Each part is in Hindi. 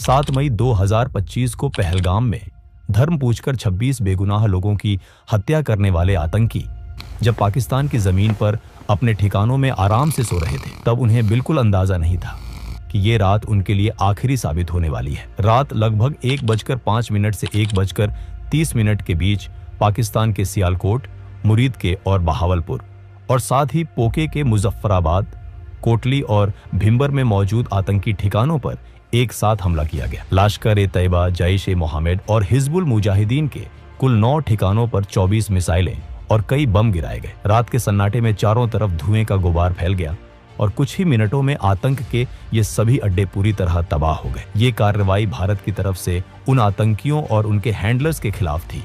7 मई 2025 को पहलगाम में धर्म पूछकर 26 बेगुनाह लोगों की हत्या करने वाले आतंकी जब पाकिस्तान की जमीन पर अपने ठिकानों में आराम से सो रहे थे, तब उन्हें बिल्कुल अंदाजा नहीं था कि ये रात उनके लिए आखिरी साबित होने वाली है। रात लगभग 1:05 से 1:30 के बीच पाकिस्तान के सियालकोट, मुरीद के और बहावलपुर और साथ ही पोके के मुजफ्फराबाद, कोटली और भिंबर में मौजूद आतंकी ठिकानों पर एक साथ हमला किया गया। लश्कर-ए-तैयबा, जैश-ए-मोहम्मद और हिजबुल मुजाहिदीन के कुल 9 ठिकानों पर 24 मिसाइलें और कई बम गिराए गए। रात के सन्नाटे में चारों तरफ धुएं का गुबार फैल गया और कुछ ही मिनटों में आतंक के ये सभी अड्डे पूरी तरह तबाह हो गए। ये कार्रवाई भारत की तरफ से उन आतंकियों और उनके हैंडलर्स के खिलाफ थी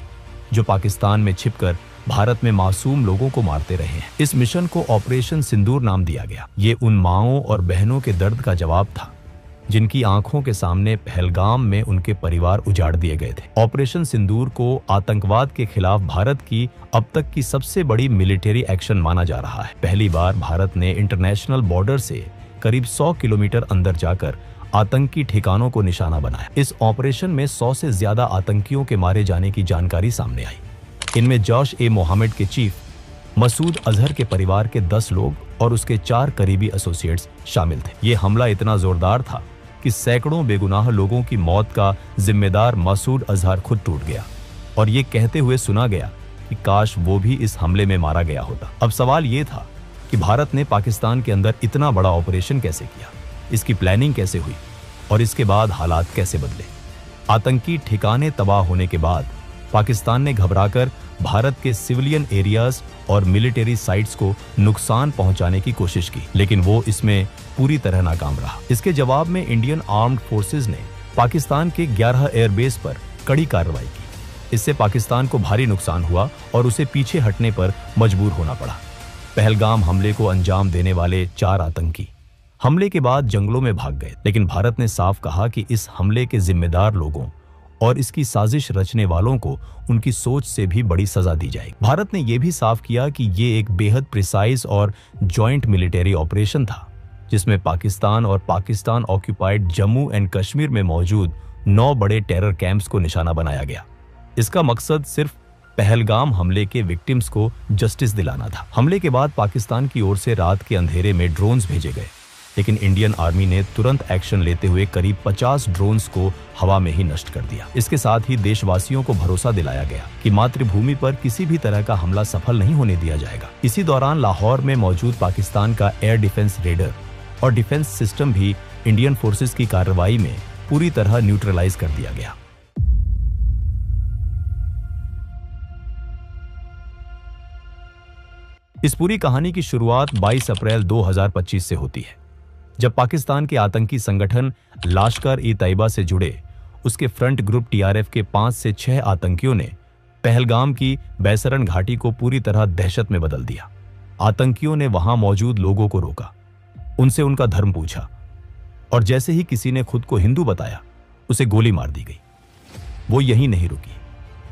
जो पाकिस्तान में छिपकर भारत में मासूम लोगों को मारते रहे हैं। इस मिशन को ऑपरेशन सिंदूर नाम दिया गया। ये उन माँओं और बहनों के दर्द का जवाब था जिनकी आंखों के सामने पहलगाम में उनके परिवार उजाड़ दिए गए थे। ऑपरेशन सिंदूर को आतंकवाद के खिलाफ भारत की अब तक की सबसे बड़ी मिलिट्री एक्शन माना जा रहा है। पहली बार भारत ने इंटरनेशनल बॉर्डर से करीब 100 किलोमीटर अंदर जाकर आतंकी ठिकानों को निशाना बनाया। इस ऑपरेशन में 100 से ज्यादा आतंकियों के मारे जाने की जानकारी सामने आई। इनमें जैश-ए-मोहम्मद के चीफ मसूद अजहर के परिवार के 10 लोग और उसके 4 करीबी एसोसिएट्स शामिल थे। ये हमला इतना जोरदार था कि सैकड़ों बेगुनाह लोगों की मौत का जिम्मेदार मसूद अजहर खुद टूट गया और ये कहते हुए सुना गया कि काश वो भी इस हमले में मारा गया होता। अब सवाल ये था कि भारत ने पाकिस्तान के अंदर इतना बड़ा ऑपरेशन कैसे किया, इसकी प्लानिंग कैसे हुई और इसके बाद हालात कैसे बदले। आतंकी ठिकाने तबाह होने के बाद पाकिस्तान ने घबराकर भारत के सिविलियन एरियाज और मिलिट्री साइट्स को नुकसान पहुंचाने की कोशिश की, लेकिन वो इसमें पूरी तरह नाकाम रहा। इसके जवाब में इंडियन आर्म्ड फोर्सेस ने पाकिस्तान के 11 एयरबेस पर कड़ी कार्रवाई की। इससे पाकिस्तान को भारी नुकसान हुआ और उसे पीछे हटने पर मजबूर होना पड़ा। पहलगाम हमले को अंजाम देने वाले 4 आतंकी हमले के बाद जंगलों में भाग गए, लेकिन भारत ने साफ कहा कि इस हमले के जिम्मेदार लोगों और इसकी साजिश रचने वालों को उनकी सोच से भी बड़ी सजा दी जाएगी। भारत ने यह भी साफ किया कि ये एक बेहद प्रिसाइज और जॉइंट मिलिट्री ऑपरेशन था जिसमें पाकिस्तान और पाकिस्तान ऑक्यूपाइड जम्मू एंड कश्मीर में मौजूद 9 बड़े टेरर कैंप्स को निशाना बनाया गया। इसका मकसद सिर्फ पहलगाम हमले के विक्टिम्स को जस्टिस दिलाना था। हमले के बाद पाकिस्तान की ओर से रात के अंधेरे में ड्रोन्स भेजे गए, लेकिन इंडियन आर्मी ने तुरंत एक्शन लेते हुए करीब 50 ड्रोन्स को हवा में ही नष्ट कर दिया। इसके साथ ही देशवासियों को भरोसा दिलाया गया कि मातृभूमि पर किसी भी तरह का हमला सफल नहीं होने दिया जाएगा। इसी दौरान लाहौर में मौजूद पाकिस्तान का एयर डिफेंस रेडर और डिफेंस सिस्टम भी इंडियन फोर्सेस की कार्रवाई में पूरी तरह न्यूट्रलाइज कर दिया गया। इस पूरी कहानी की शुरुआत 22 अप्रैल 2025 से होती है, जब पाकिस्तान के आतंकी संगठन लश्कर-ए-तैयबा से जुड़े उसके फ्रंट ग्रुप टीआरएफ के 5 से 6 आतंकियों ने पहलगाम की बैसरन घाटी को पूरी तरह दहशत में बदल दिया। आतंकियों ने वहां मौजूद लोगों को रोका, उनसे उनका धर्म पूछा और जैसे ही किसी ने खुद को हिंदू बताया, उसे गोली मार दी गई। वो यहीं नहीं रुकी।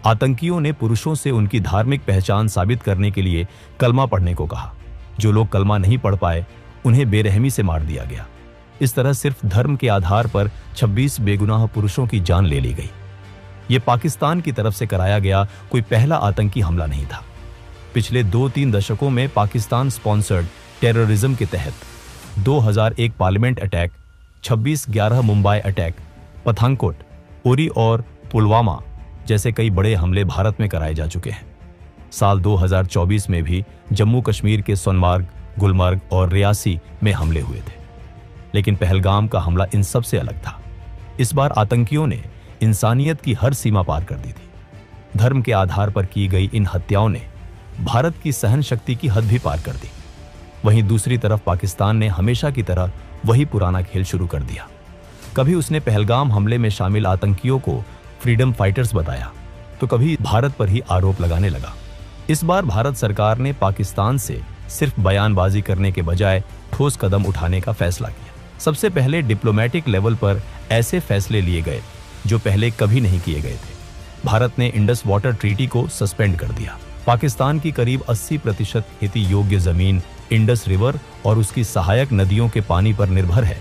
आतंकियों ने पुरुषों से उनकी धार्मिक पहचान साबित करने के लिए कलमा पढ़ने को कहा। जो लोग कलमा नहीं पढ़ पाए, उन्हें बेरहमी से मार दिया गया। इस तरह सिर्फ धर्म के आधार पर 26 बेगुनाह पुरुषों की जान ले ली गई। ये पाकिस्तान की तरफ से कराया गया कोई पहला आतंकी हमला नहीं था। पिछले 2-3 दशकों में पाकिस्तान स्पॉन्सर्ड टेररिज्म के तहत 2001 parliament attack, 26/11 Mumbai attack, Pathankot, Uri और पुलवामा जैसे कई बड़े हमले भारत में कराए जा चुके हैं। साल 2024 में भी जम्मू कश्मीर के सोनमार्ग, गुलमर्ग और रियासी में हमले हुए थे, लेकिन पहलगाम का हमला इन सब से अलग था। इस बार आतंकियों ने इंसानियत की हर सीमा पार कर दी थी। धर्म के आधार पर की गई इन हत्याओं ने भारत की सहन शक्ति की हद भी पार कर दी। वहीं दूसरी तरफ पाकिस्तान ने हमेशा की तरह वही पुराना खेल शुरू कर दिया। कभी उसने पहलगाम हमले में शामिल आतंकियों को फ्रीडम फाइटर्स बताया, तो कभी भारत पर ही आरोप लगाने लगा। इस बार भारत सरकार ने पाकिस्तान से सिर्फ बयानबाजी करने के बजाय ठोस कदम उठाने का फैसला किया। सबसे पहले डिप्लोमेटिक लेवल पर ऐसे फैसले लिए गए जो पहले कभी नहीं किए गए थे। भारत ने इंडस वाटर ट्रीटी को सस्पेंड कर दिया। पाकिस्तान की करीब 80% खेती योग्य जमीन इंडस रिवर और उसकी सहायक नदियों के पानी पर निर्भर है,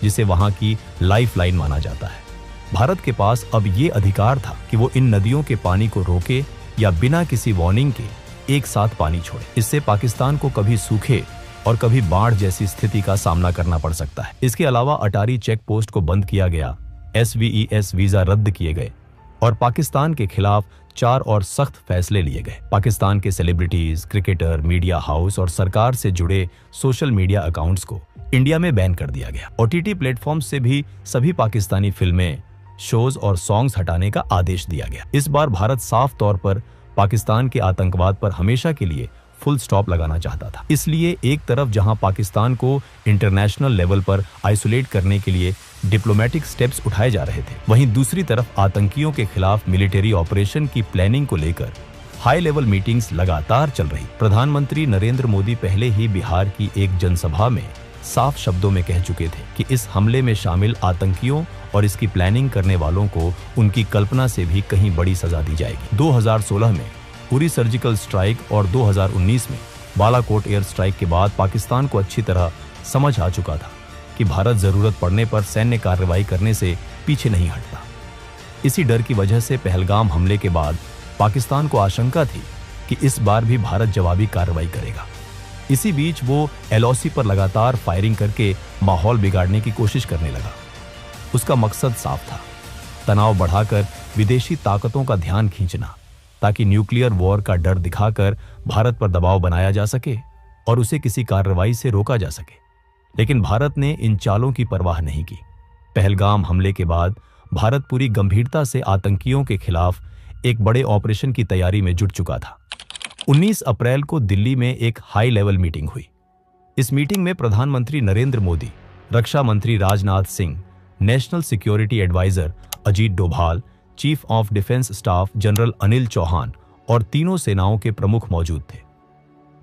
जिसे वहां की लाइफलाइन माना जाता है। भारत के पास अब ये अधिकार था कि वो इन नदियों के पानी को रोके या बिना किसी वार्निंग के एक साथ पानी छोड़े। इससे पाकिस्तान को कभी सूखे और कभी बाढ़ जैसी स्थिति का सामना करना पड़ सकता है। इसके अलावा अटारी चेक पोस्ट को बंद किया गया, SVES वीजा रद्द किए गए और पाकिस्तान के खिलाफ 4 और सख्त फैसले लिए गए। पाकिस्तान के सेलिब्रिटीज, क्रिकेटर, मीडिया हाउस और सरकार से जुड़े सोशल मीडिया अकाउंट्स को इंडिया में बैन कर दिया गया। OTT प्लेटफॉर्म से भी सभी पाकिस्तानी फिल्में, शोज और सॉन्ग्स हटाने का आदेश दिया गया। इस बार भारत साफ तौर पर पाकिस्तान के आतंकवाद पर हमेशा के लिए फुल स्टॉप लगाना चाहता था। इसलिए एक तरफ जहां पाकिस्तान को इंटरनेशनल लेवल पर आइसोलेट करने के लिए डिप्लोमेटिक स्टेप्स उठाए जा रहे थे, वहीं दूसरी तरफ आतंकियों के खिलाफ मिलिट्री ऑपरेशन की प्लानिंग को लेकर हाई लेवल मीटिंग्स लगातार चल रही। प्रधानमंत्री नरेंद्र मोदी पहले ही बिहार की एक जनसभा में साफ शब्दों में कह चुके थे कि इस हमले में शामिल आतंकियों और इसकी प्लानिंग करने वालों को उनकी कल्पना से भी कहीं बड़ी सजा दी जाएगी। 2016 में उरी सर्जिकल स्ट्राइक और 2019 में बालाकोट एयर स्ट्राइक के बाद पाकिस्तान को अच्छी तरह समझ आ चुका था कि भारत जरूरत पड़ने पर सैन्य कार्रवाई करने से पीछे नहीं हटता। इसी डर की वजह से पहलगाम हमले के बाद पाकिस्तान को आशंका थी कि इस बार भी भारत जवाबी कार्रवाई करेगा। इसी बीच वो LOC पर लगातार फायरिंग करके माहौल बिगाड़ने की कोशिश करने लगा। उसका मकसद साफ था, तनाव बढ़ाकर विदेशी ताकतों का ध्यान खींचना, ताकि न्यूक्लियर वॉर का डर दिखाकर भारत पर दबाव बनाया जा सके और उसे किसी कार्रवाई से रोका जा सके। लेकिन भारत ने इन चालों की परवाह नहीं की। पहलगाम हमले के बाद भारत पूरी गंभीरता से आतंकियों के खिलाफ एक बड़े ऑपरेशन की तैयारी में जुट चुका था। 19 अप्रैल को दिल्ली में एक हाई लेवल मीटिंग हुई। इस मीटिंग में प्रधानमंत्री नरेंद्र मोदी, रक्षा मंत्री Rajnath Singh, national security adviser Ajit Doval, chief of defence staff general Anil Chauhan और तीनों सेनाओं के प्रमुख मौजूद थे।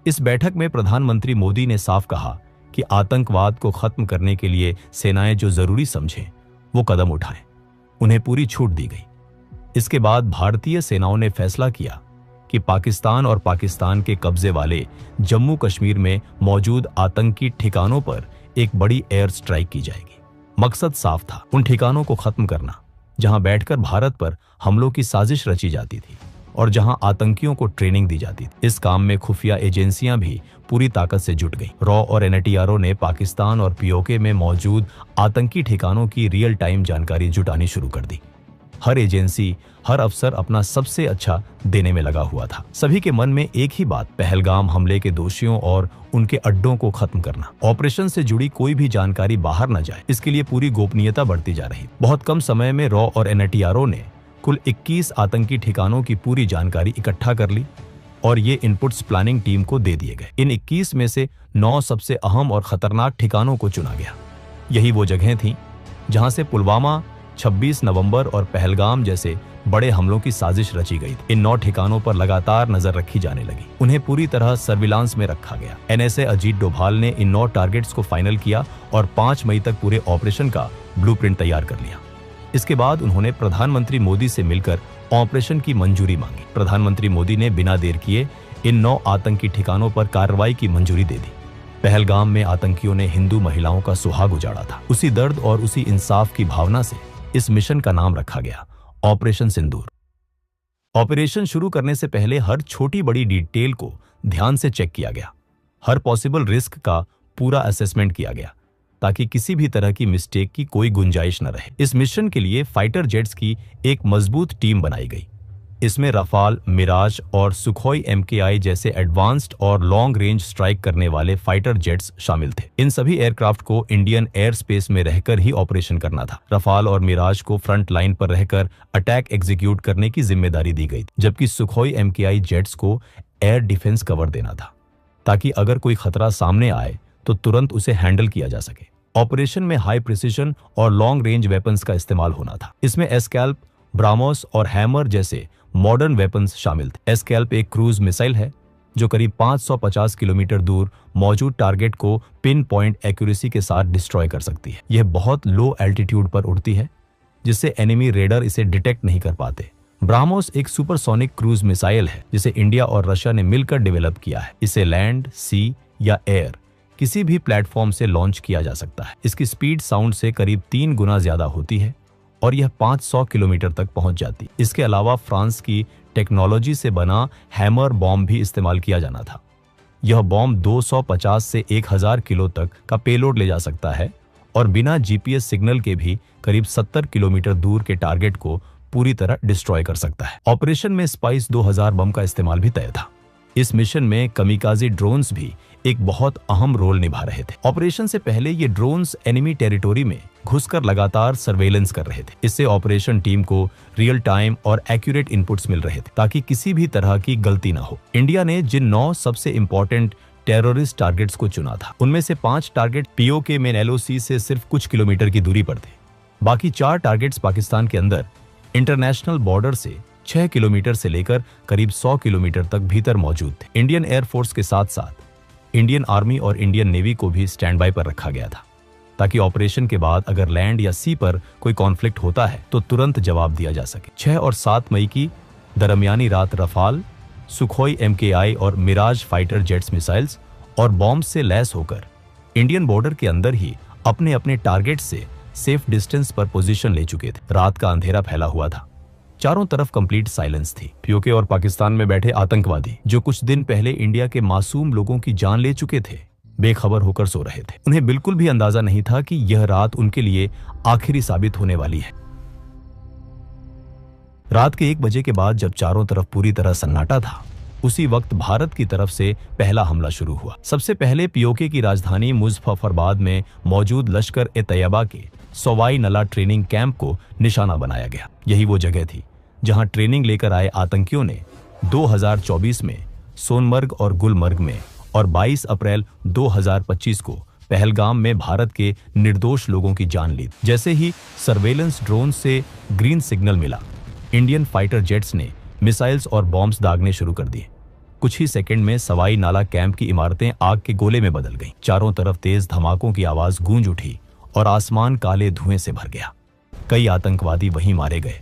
इस बैठक में प्रधानमंत्री मोदी ने साफ कहा कि आतंकवाद को खत्म करने के लिए सेनाएं जो जरूरी समझें वो कदम उठाएं। उन्हें पूरी छूट दी गई। इसके बाद भारतीय सेनाओं ने फैसला किया कि पाकिस्तान और पाकिस्तान के कब्जे वाले जम्मू कश्मीर में मौजूद आतंकी ठिकानों पर एक बड़ी एयर स्ट्राइक की जाएगी। मकसद साफ था, उन ठिकानों को खत्म करना जहां बैठकर भारत पर हमलों की साजिश रची जाती थी और जहां आतंकियों को ट्रेनिंग दी जाती थी। इस काम में खुफिया एजेंसियां भी पूरी ताकत से जुट गईं। रॉ और NTRO ने पाकिस्तान और POK में मौजूद आतंकी ठिकानों की रियल टाइम जानकारी जुटानी शुरू कर दी। हर एजेंसी, हर अफसर अपना सबसे अच्छा देने में लगा हुआ था। सभी के मन में एक ही बात, पहलगाम हमले के दोषियों और उनके अड्डों को खत्म करना। ऑपरेशन से जुड़ी कोई भी जानकारी बाहर न जाए, इसके लिए पूरी गोपनीयता बढ़ती जा रही। बहुत कम समय में रॉ और NTRO ने कुल 21 आतंकी ठिकानों की पूरी जानकारी इकट्ठा कर ली और ये इनपुट्स प्लानिंग टीम को दे दिए गए। इन 21 में से 9 सबसे अहम और खतरनाक ठिकानों को चुना गया। यही वो जगहें थीं जहां से पुलवामा, 26 नवंबर और पहलगाम जैसे बड़े हमलों की साजिश रची गई थी। इन 9 ठिकानों पर लगातार नजर रखी जाने लगी। उन्हें पूरी तरह सर्विलांस में रखा गया। NSA अजीत डोभाल ने इन 9 टारगेट्स को फाइनल किया और 5 मई तक पूरे ऑपरेशन का ब्लूप्रिंट तैयार कर लिया। इसके बाद उन्होंने प्रधानमंत्री मोदी से मिलकर ऑपरेशन की मंजूरी मांगी। प्रधानमंत्री मोदी ने बिना देर किए इन 9 आतंकी ठिकानों पर कार्रवाई की मंजूरी दे दी। पहलगाम में आतंकियों ने हिंदू महिलाओं का सुहाग उजाड़ा था। उसी दर्द और उसी इंसाफ की भावना से इस मिशन का नाम रखा गया, ऑपरेशन सिंदूर। ऑपरेशन शुरू करने से पहले हर छोटी बड़ी डिटेल को ध्यान से चेक किया गया। हर पॉसिबल रिस्क का पूरा असेसमेंट किया गया ताकि किसी भी तरह की मिस्टेक की कोई गुंजाइश न रहे। इस मिशन के लिए फाइटर जेट्स की एक मजबूत टीम बनाई गई। इसमें रफाल, मिराज और सुखोई MKI जैसे एडवांस्ड और लॉन्ग रेंज स्ट्राइक करने वाले फाइटर जेट्स शामिल थे। इन सभी एयरक्राफ्ट को इंडियन एयर स्पेस में रहकर ही ऑपरेशन करना था। रफाल और मिराज को फ्रंट लाइन पर रहकर अटैक एग्जीक्यूट करने की जिम्मेदारी दी गई, जबकि सुखोई MKI जेट्स को एयर डिफेंस कवर देना था ताकि अगर कोई खतरा सामने आए तो तुरंत उसे हैंडल किया जा सके। ऑपरेशन में हाई प्रिसिशन और लॉन्ग रेंज वेपन्स का इस्तेमाल होना था। इसमें एस्कैल्प, ब्रामोस और हैमर जैसे मॉडर्न वेपन्स शामिल थे। एस्कैल्प एक क्रूज मिसाइल है जो करीब 550 किलोमीटर दूर मौजूद टारगेट को पिन पॉइंट एक्यूरेसी के साथ डिस्ट्रॉय कर सकती है। यह बहुत लो एल्टीट्यूड पर उड़ती है जिससे एनिमी रेडर इसे डिटेक्ट नहीं कर पाते। ब्राह्मोस एक सुपरसोनिक क्रूज मिसाइल है जिसे इंडिया और रशिया ने मिलकर डेवलप किया है। इसे लैंड, सी या एयर किसी भी प्लेटफॉर्म से लॉन्च किया जा सकता है। इसकी स्पीड साउंड से करीब 3 गुना ज्यादा होती है और यह 500 किलोमीटर तक पहुंच जाती। इसके अलावा फ्रांस की टेक्नोलॉजी से बना हैमर बॉम्ब भी इस्तेमाल किया जाना था। यह बॉम्ब 250 से 1000 किलो तक का पेलोड ले जा सकता है और बिना जीपीएस सिग्नल के भी करीब 70 किलोमीटर दूर के टारगेट को पूरी तरह डिस्ट्रॉय कर सकता है। ऑपरेशन में स्पाइस 2000 बम का इस्तेमाल भी तय था। इस मिशन में कमिकाजी ड्रोन्स भी एक बहुत अहम रोल निभा रहे थे। ऑपरेशन से पहले ये ड्रोन्स एनिमी टेरिटोरी में घुसकर लगातार सर्वेलेंस कर रहे थे। इससे ऑपरेशन टीम को रियल टाइम और एक्यूरेट इनपुट्स मिल रहे थे ताकि किसी भी तरह की गलती ना हो। इंडिया ने जिन 9 सबसे इंपॉर्टेंट टेररिस्ट टारगेट्स को चुना था, उनमें से 5 टारगेट पीओके मेन एलओसी से सिर्फ कुछ किलोमीटर की दूरी पर थे। बाकी 4 टारगेट्स पाकिस्तान के अंदर इंटरनेशनल बॉर्डर से 6 किलोमीटर से लेकर करीब 100 किलोमीटर तक भीतर मौजूद थे। इंडियन एयरफोर्स के साथ साथ इंडियन आर्मी और इंडियन नेवी को भी स्टैंड बाय पर रखा गया था ताकि ऑपरेशन के बाद अगर लैंड या सी पर कोई कॉन्फ्लिक्ट होता है तो तुरंत जवाब दिया जा सके। 6 और 7 मई की दरमियानी रात रफाल, सुखोई MKI और मिराज फाइटर जेट्स मिसाइल्स और बॉम्ब से लैस होकर इंडियन बॉर्डर के अंदर ही अपने अपने टारगेट से सेफ डिस्टेंस पर पोजीशन ले चुके थे। रात का अंधेरा फैला हुआ था, चारों तरफ कंप्लीट साइलेंस थी। पीओके और पाकिस्तान में बैठे आतंकवादी जो कुछ दिन पहले इंडिया के मासूम लोगों की जान ले चुके थे, बेखबर होकर सो रहे थे। उन्हें बिल्कुल भी अंदाजा नहीं था कि यह रात उनके लिए आखिरी साबित होने वाली है। रात के 1 बजे के बाद जब चारों तरफ पूरी तरह सन्नाटा था, उसी वक्त भारत की तरफ से पहला हमला शुरू हुआ। सबसे पहले पीओके की राजधानी मुजफ्फराबाद में मौजूद लश्कर-ए-तैयबा के सवाई नला ट्रेनिंग कैंप को निशाना बनाया गया। यही वो जगह थी जहां ट्रेनिंग लेकर आए आतंकियों ने 2024 में सोनमर्ग और गुलमर्ग में और 22 अप्रैल 2025 को पहलगाम में भारत के निर्दोष लोगों की जान ली। जैसे ही सर्वेलेंस ड्रोन से ग्रीन सिग्नल मिला, इंडियन फाइटर जेट्स ने मिसाइल्स और बॉम्ब्स दागने शुरू कर दिए। कुछ ही सेकंड में सवाई नाला कैंप की इमारतें आग के गोले में बदल गईं। चारों तरफ तेज धमाकों की आवाज गूंज उठी और आसमान काले धुएं से भर गया। कई आतंकवादी वहीं मारे गए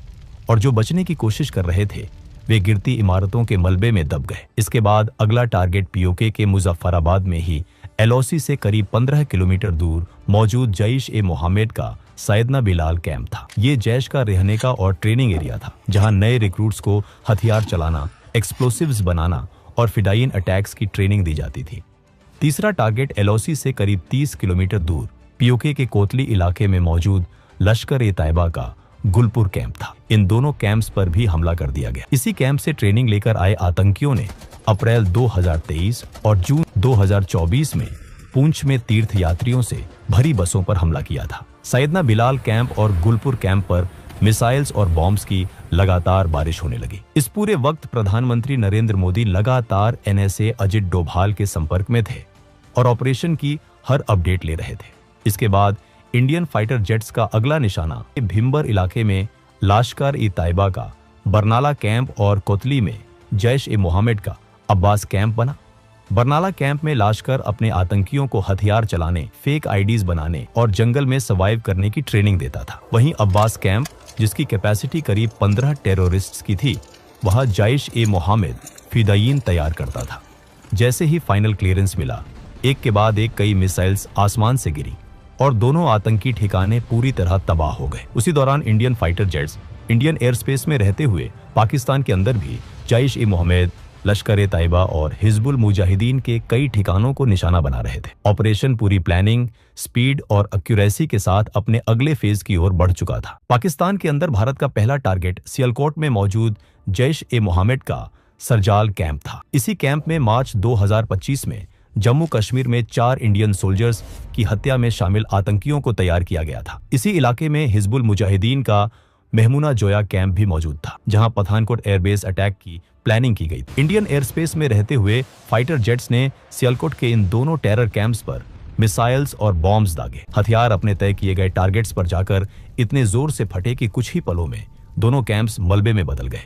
और जो बचने की कोशिश कर रहे थे वे गिरती इमारतों के मलबे में दब गए। इसके बाद अगला टारगेट पीओके के मुजफ्फराबाद में ही एलओसी से करीब 15 किलोमीटर दूर मौजूद जैश-ए-मोहम्मद का सैयदना बिलाल कैंप था। ये जैश का रहने का और ट्रेनिंग एरिया था जहां नए रिक्रूट्स को हथियार चलाना, एक्सप्लोसिव्स बनाना और फिडाइन अटैक्स की ट्रेनिंग दी जाती थी। तीसरा टारगेट एलओसी से करीब 30 किलोमीटर दूर पीओके के कोतली इलाके में मौजूद लश्कर-ए-तैयबा का गुलपुर कैंप था। इन दोनों कैंप्स पर भी हमला कर दिया गया। इसी कैंप से ट्रेनिंग लेकर आए आतंकियों ने अप्रैल 2023 और जून 2024 में पूंछ में तीर्थ यात्रियों से भरी बसों पर हमला किया था। सैयदना बिलाल कैंप और गुलपुर कैंप पर मिसाइल्स और बॉम्ब्स की लगातार बारिश होने लगी। इस पूरे वक्त प्रधानमंत्री नरेंद्र मोदी लगातार NSA अजित डोभाल के संपर्क में थे और ऑपरेशन की हर अपडेट ले रहे थे। इसके बाद इंडियन फाइटर जेट्स का अगला निशाना भिम्बर इलाके में लश्कर-ए-तैयबा का बरनाला कैंप और कोतली में जैश-ए-मोहम्मद का अब्बास कैंप बना। बरनाला कैंप में लश्कर अपने आतंकियों को हथियार चलाने, फेक आईडीज बनाने और जंगल में सर्वाइव करने की ट्रेनिंग देता था। वहीं अब्बास कैंप, जिसकी कैपेसिटी करीब 15 टेररिस्ट्स की थी, वहां जैश-ए-मोहम्मद फिदायीन तैयार करता था। जैसे ही फाइनल क्लियरेंस मिला, एक के बाद एक कई मिसाइल्स आसमान से गिरी और दोनों आतंकी ठिकाने पूरी तरह तबाह हो गए। उसी दौरान Indian fighter jets Indian air space में रहते हुए पाकिस्तान के अंदर भी जैश-ए-मोहम्मद, लश्कर-ए-तैयबा और हिजबुल मुजाहिदीन के कई ठिकानों को निशाना बना रहे थे। ऑपरेशन पूरी प्लानिंग, स्पीड और एक्यूरेसी के साथ अपने अगले फेज की ओर बढ़ चुका था। पाकिस्तान के अंदर भारत का पहला टारगेट सियालकोट में मौजूद जैश-ए-मोहम्मद का सरजाल कैंप था। इसी कैंप में मार्च 2025 में जम्मू कश्मीर में 4 इंडियन सोल्जर्स की हत्या में शामिल आतंकियों को तैयार किया गया था। इसी इलाके में हिजबुल मुजाहिदीन का मेहमुना जोया कैंप भी मौजूद था, जहां पठानकोट एयरबेस अटैक की प्लानिंग की गई। इंडियन एयर स्पेस में रहते हुए फाइटर जेट्स ने सियालकोट के इन दोनों टेरर कैंप्स पर मिसाइल्स और बॉम्ब्स दागे। हथियार अपने तय किए गए टारगेट्स पर जाकर इतने जोर से फटे कि कुछ ही पलों में दोनों कैंप्स मलबे में बदल गए।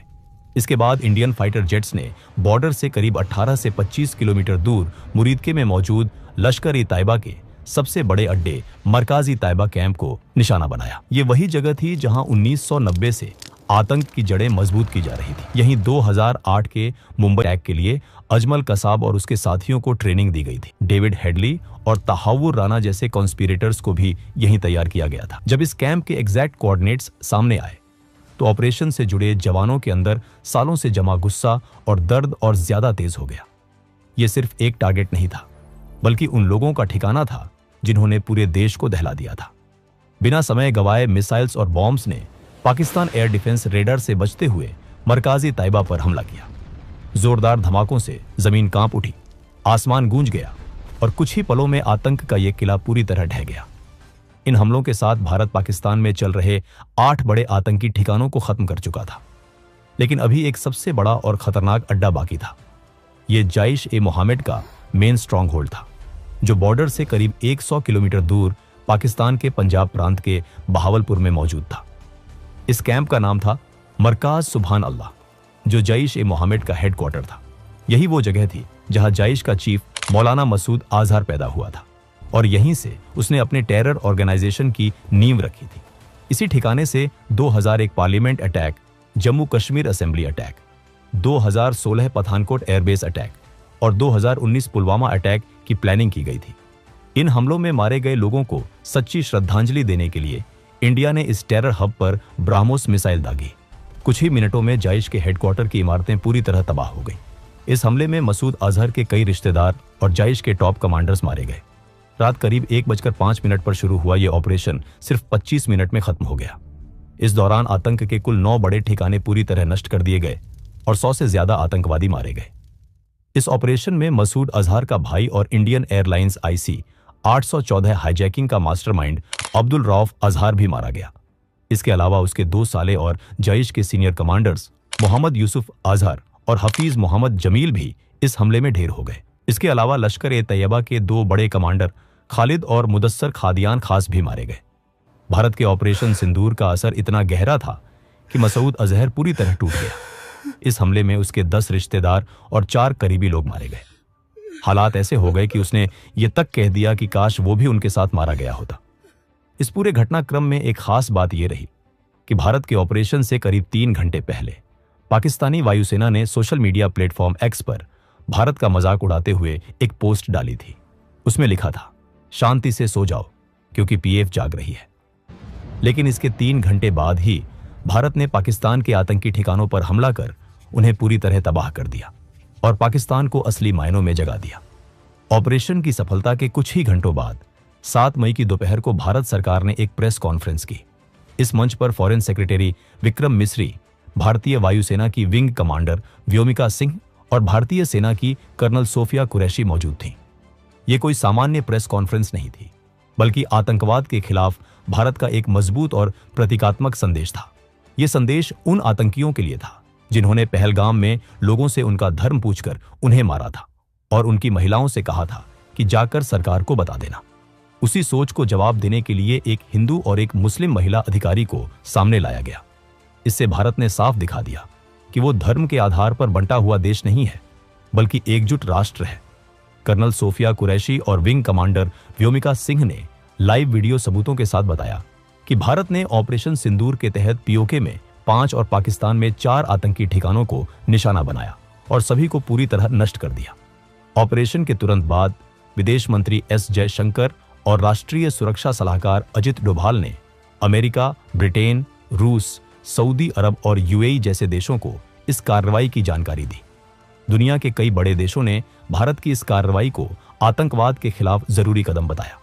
इसके बाद इंडियन फाइटर जेट्स ने बॉर्डर से करीब 18 से 25 किलोमीटर दूर मुरीदके में मौजूद लश्कर-ए-तैयबा के सबसे बड़े अड्डे मरकाजी तैयबा कैंप को निशाना बनाया। ये वही जगह थी जहां 1990 से आतंक की जड़ें मजबूत की जा रही थी। यहीं 2008 के मुंबई अटैक के लिए अजमल कसाब और उसके साथियों को ट्रेनिंग दी गई थी। डेविड हेडली और तहावुर राना जैसे कॉन्स्पिरेटर्स को भी यहीं तैयार किया गया था। जब इस कैंप के एग्जैक्ट कोऑर्डिनेट्स सामने आए तो ऑपरेशन से जुड़े जवानों के अंदर सालों से जमा गुस्सा और दर्द और ज्यादा तेज हो गया। यह सिर्फ एक टारगेट नहीं था, बल्कि उन लोगों का ठिकाना था जिन्होंने पूरे देश को दहला दिया था। बिना समय गंवाए मिसाइल्स और बॉम्ब्स ने पाकिस्तान एयर डिफेंस रेडार से बचते हुए मरकाजी तैयबा पर हमला किया। जोरदार धमाकों से जमीन कांप उठी, आसमान गूंज गया और कुछ ही पलों में आतंक का यह किला पूरी तरह ढह गया। इन हमलों के साथ भारत पाकिस्तान में चल रहे 8 बड़े आतंकी ठिकानों को खत्म कर चुका था, लेकिन अभी एक सबसे बड़ा और खतरनाक अड्डा बाकी था। यह जैश-ए-मोहम्मद का मेन स्ट्रांग होल्ड था, जो बॉर्डर से करीब 100 किलोमीटर दूर पाकिस्तान के पंजाब प्रांत के बहावलपुर में मौजूद था। इस कैंप का नाम था मरकाज सुभान अल्लाह, जो जैश-ए-मोहम्मद का हेडक्वार्टर था। यही वो जगह थी जहां जैश का चीफ मौलाना मसूद अजहर पैदा हुआ था और यहीं से उसने अपने टेरर ऑर्गेनाइजेशन की नींव रखी थी। इसी ठिकाने से 2001 parliament attack, Jammu Kashmir assembly attack, 2016 Pathankot airbase attack और 2019 पुलवामा अटैक की प्लानिंग की गई थी। इन हमलों में मारे गए लोगों को सच्ची श्रद्धांजलि देने के लिए इंडिया ने इस टेरर हब पर ब्राह्मोस मिसाइल दागी। कुछ ही मिनटों में जैश के हेडक्वार्टर की इमारतें पूरी तरह तबाह हो गई। इस हमले में मसूद अजहर के कई रिश्तेदार और जैश के टॉप कमांडर्स मारे गए। रात करीब 1:05 पर शुरू हुआ यह ऑपरेशन सिर्फ 25 मिनट में खत्म हो गया। इस दौरान आतंक के कुल 9 बड़े ठिकाने पूरी तरह नष्ट कर दिए गए और 100 से ज्यादा आतंकवादी मारे गए। इस ऑपरेशन में मसूद अजहर का भाई और इंडियन एयरलाइंस IC 814 हाईजैकिंग का मास्टरमाइंड अब्दुल रऊफ अजहर भी मारा गया। इसके अलावा उसके 2 साले और जैश के सीनियर कमांडर्स मोहम्मद यूसुफ अजहर और हफीज मोहम्मद जमील भी इस हमले में ढेर हो गए। इसके अलावा लश्कर-ए-तैयबा के 2 बड़े कमांडर खालिद और मुदस्सर खादियान खास भी मारे गए। भारत के ऑपरेशन सिंदूर का असर इतना गहरा था कि मसूद अजहर पूरी तरह टूट गया। इस हमले में उसके 10 रिश्तेदार और 4 करीबी लोग मारे गए। हालात ऐसे हो गए कि उसने ये तक कह दिया कि काश वो भी उनके साथ मारा गया होता। इस पूरे घटनाक्रम में एक खास बात यह रही कि भारत के ऑपरेशन से करीब 3 घंटे पहले पाकिस्तानी वायुसेना ने सोशल मीडिया प्लेटफॉर्म X पर भारत का मजाक उड़ाते हुए एक पोस्ट डाली थी। उसमें लिखा था, शांति से सो जाओ क्योंकि PF जाग रही है। लेकिन इसके 3 घंटे बाद ही भारत ने पाकिस्तान के आतंकी ठिकानों पर हमला कर उन्हें पूरी तरह तबाह कर दिया और पाकिस्तान को असली मायनों में जगा दिया। ऑपरेशन की सफलता के कुछ ही घंटों बाद 7 मई की दोपहर को भारत सरकार ने एक प्रेस कॉन्फ्रेंस की। इस मंच पर फॉरेन सेक्रेटरी विक्रम मिस्री, भारतीय वायुसेना की विंग कमांडर व्योमिका सिंह और भारतीय सेना की कर्नल सोफिया कुरैशी मौजूद थीं। ये कोई सामान्य प्रेस कॉन्फ्रेंस नहीं थी, बल्कि आतंकवाद के खिलाफ भारत का एक मजबूत और प्रतीकात्मक संदेश था। यह संदेश उन आतंकियों के लिए था जिन्होंने पहलगाम में लोगों से उनका धर्म पूछकर उन्हें मारा था और उनकी महिलाओं से कहा था कि जाकर सरकार को बता देना। उसी सोच को जवाब देने के लिए एक हिंदू और एक मुस्लिम महिला अधिकारी को सामने लाया गया। इससे भारत ने साफ दिखा दिया कि वो धर्म के आधार पर बंटा हुआ देश नहीं है, बल्कि एकजुट राष्ट्र है। कर्नल सोफिया कुरैशी और विंग कमांडर व्योमिका सिंह ने लाइव वीडियो सबूतों के साथ बताया कि भारत ने ऑपरेशन सिंदूर के तहत POK में 5 और पाकिस्तान में 4 आतंकी ठिकानों को निशाना बनाया और सभी को पूरी तरह नष्ट कर दिया। ऑपरेशन के तुरंत बाद विदेश मंत्री S जयशंकर और राष्ट्रीय सुरक्षा सलाहकार अजित डोभाल ने अमेरिका, ब्रिटेन, रूस, सऊदी अरब और UAE जैसे देशों को इस कार्रवाई की जानकारी दी। दुनिया के कई बड़े देशों ने भारत की इस कार्रवाई को आतंकवाद के खिलाफ जरूरी कदम बताया।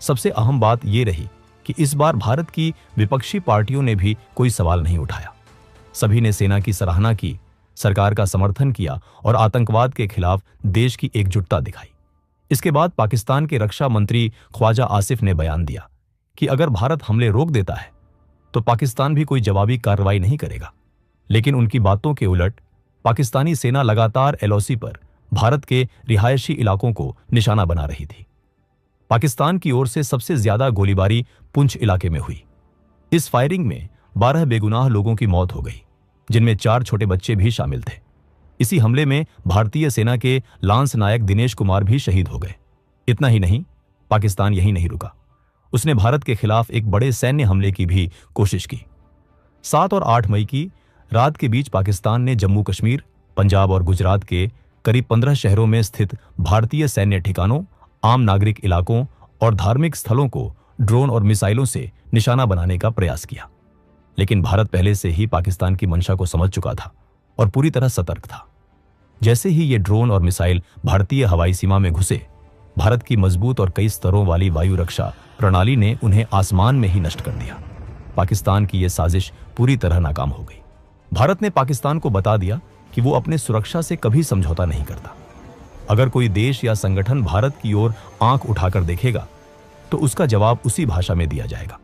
सबसे अहम बात यह रही कि इस बार भारत की विपक्षी पार्टियों ने भी कोई सवाल नहीं उठाया। सभी ने सेना की सराहना की, सरकार का समर्थन किया और आतंकवाद के खिलाफ देश की एकजुटता दिखाई। इसके बाद पाकिस्तान के रक्षा मंत्री ख्वाजा आसिफ ने बयान दिया कि अगर भारत हमले रोक देता है तो पाकिस्तान भी कोई जवाबी कार्रवाई नहीं करेगा। लेकिन उनकी बातों के उलट पाकिस्तानी सेना लगातार LOC पर भारत के रिहायशी इलाकों को निशाना बना रही थी। पाकिस्तान की ओर से सबसे ज्यादा गोलीबारी पुंछ इलाके में हुई। इस फायरिंग में 12 बेगुनाह लोगों की मौत हो गई, जिनमें 4 छोटे बच्चे भी शामिल थे। इसी हमले में भारतीय सेना के लांस नायक दिनेश कुमार भी शहीद हो गए। इतना ही नहीं, पाकिस्तान यहीं नहीं रुका, उसने भारत के खिलाफ एक बड़े सैन्य हमले की भी कोशिश की। 7 और 8 मई की रात के बीच पाकिस्तान ने जम्मू कश्मीर, पंजाब और गुजरात के करीब 15 शहरों में स्थित भारतीय सैन्य ठिकानों, आम नागरिक इलाकों और धार्मिक स्थलों को ड्रोन और मिसाइलों से निशाना बनाने का प्रयास किया। लेकिन भारत पहले से ही पाकिस्तान की मंशा को समझ चुका था और पूरी तरह सतर्क था। जैसे ही ये ड्रोन और मिसाइल भारतीय हवाई सीमा में घुसे, भारत की मजबूत और कई स्तरों वाली वायु रक्षा प्रणाली ने उन्हें आसमान में ही नष्ट कर दिया। पाकिस्तान की यह साजिश पूरी तरह नाकाम हो गई। भारत ने पाकिस्तान को बता दिया कि वो अपने सुरक्षा से कभी समझौता नहीं करता। अगर कोई देश या संगठन भारत की ओर आंख उठाकर देखेगा तो उसका जवाब उसी भाषा में दिया जाएगा।